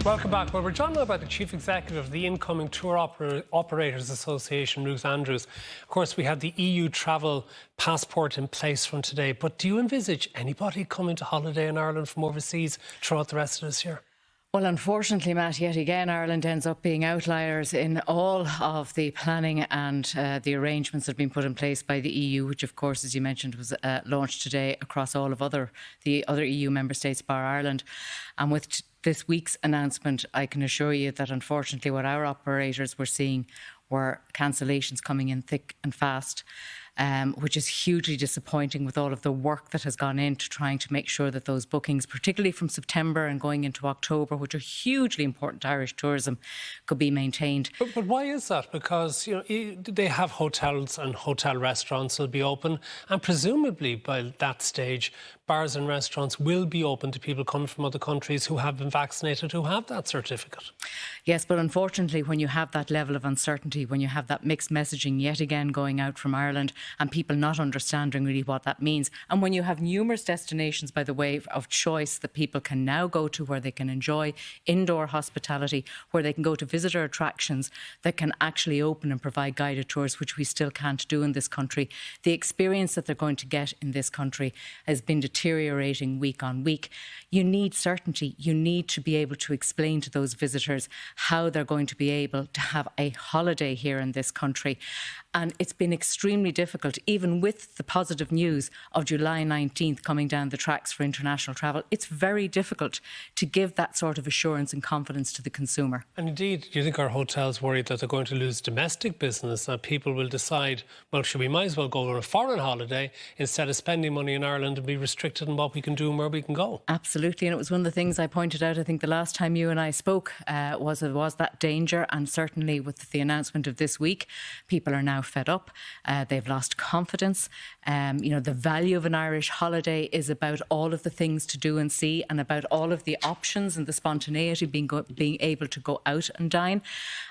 Welcome back. Well, we're joined now by the Chief Executive of the incoming Tour Operators Association, Ruth. Of course, we have the EU travel passport in place from today, but do you envisage anybody coming to holiday in Ireland from overseas throughout the rest of this year? Well, unfortunately, Matt, yet again, Ireland ends up being outliers in all of the planning and the arrangements that have been put in place by the EU, which, of course, as you mentioned, was launched today across all of the other EU member states, bar Ireland. And with this week's announcement, I can assure you that, unfortunately, what our operators were seeing were cancellations coming in thick and fast. Which is hugely disappointing with all of the work that has gone into trying to make sure that those bookings, particularly from September and going into October, which are hugely important to Irish tourism, could be maintained. But why is that? Because they have hotels and hotel restaurants will be open, and presumably by that stage, bars and restaurants will be open to people coming from other countries who have been vaccinated, who have that certificate. Yes, but unfortunately, when you have that level of uncertainty, when you have that mixed messaging yet again going out from Ireland, and people not understanding really what that means. And when you have numerous destinations, by the way, of choice that people can now go to where they can enjoy indoor hospitality, where they can go to visitor attractions that can actually open and provide guided tours, which we still can't do in this country. The experience that they're going to get in this country has been deteriorating week on week. You need certainty. You need to be able to explain to those visitors how they're going to be able to have a holiday here in this country. And it's been extremely difficult, even with the positive news of July 19th coming down the tracks for international travel. It's very difficult to give that sort of assurance and confidence to the consumer. And indeed, do you think our hotels worried that they're going to lose domestic business, that people will decide, well, we might as well go on a foreign holiday instead of spending money in Ireland and be restricted in what we can do and where we can go? Absolutely, and it was one of the things I pointed out, I think, the last time you and I spoke, was that danger. And certainly with the announcement of this week, people are now fed up. They've lost confidence. The value of an Irish holiday is about all of the things to do and see, and about all of the options and the spontaneity being able to go out and dine.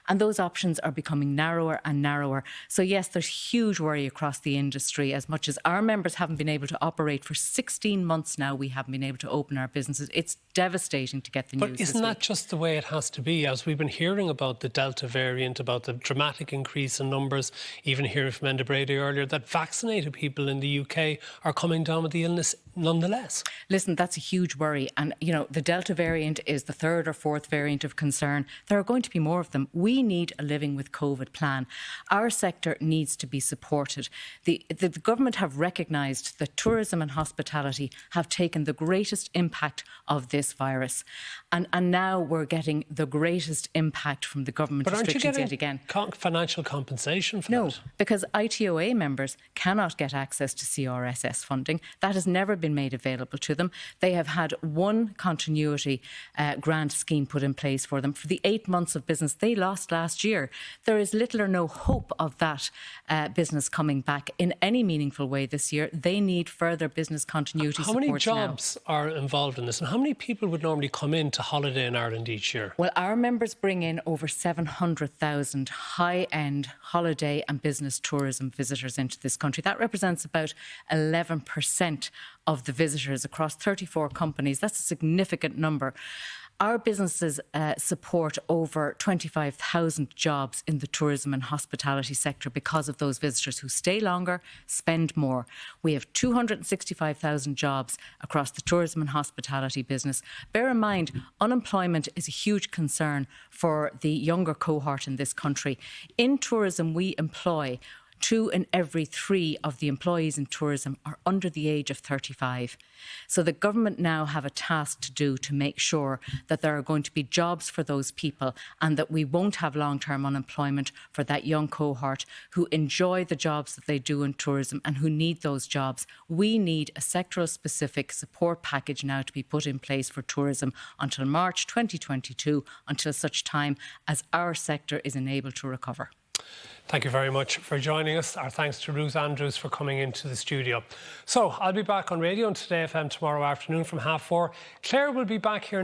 And those options are becoming narrower and narrower. So yes, there's huge worry across the industry. As much as our members haven't been able to operate for 16 months now, we haven't been able to open our businesses. It's devastating to get the news. But isn't that just the way it has to be? As we've been hearing about the Delta variant, about the dramatic increase in numbers, even hearing from Enda Brady earlier, that vaccinated people in the UK are coming down with the illness nonetheless. Listen, that's a huge worry. And, the Delta variant is the third or fourth variant of concern. There are going to be more of them. We need a living with COVID plan. Our sector needs to be supported. The government have recognised that tourism and hospitality have taken the greatest impact of this virus. And now we're getting the greatest impact from the government restrictions yet again. Financial compensation for that? No, because ITOA members cannot get access to CRSS funding. That has never been made available to them. They have had one continuity grant scheme put in place for them for the 8 months of business they lost last year. There is little or no hope of that business coming back in any meaningful way this year. They need further business continuity support now. How many jobs are involved in this, and how many people would normally come in to holiday in Ireland each year? Well, our members bring in over 700,000 high-end holiday and business tourism visitors into this country. That represents about 11% of the visitors across 34 companies. That's a significant number. Our businesses support over 25,000 jobs in the tourism and hospitality sector because of those visitors who stay longer, spend more. We have 265,000 jobs across the tourism and hospitality business. Bear in mind, unemployment is a huge concern for the younger cohort in this country. In tourism, we employ 2 in every 3 of the employees in tourism are under the age of 35. So the government now have a task to do to make sure that there are going to be jobs for those people, and that we won't have long-term unemployment for that young cohort who enjoy the jobs that they do in tourism and who need those jobs. We need a sectoral-specific support package now to be put in place for tourism until March 2022, until such time as our sector is enabled to recover. Thank you very much for joining us. Our thanks to Ruth Andrews for coming into the studio. So I'll be back on radio on Today FM tomorrow afternoon from 4:30. Claire will be back here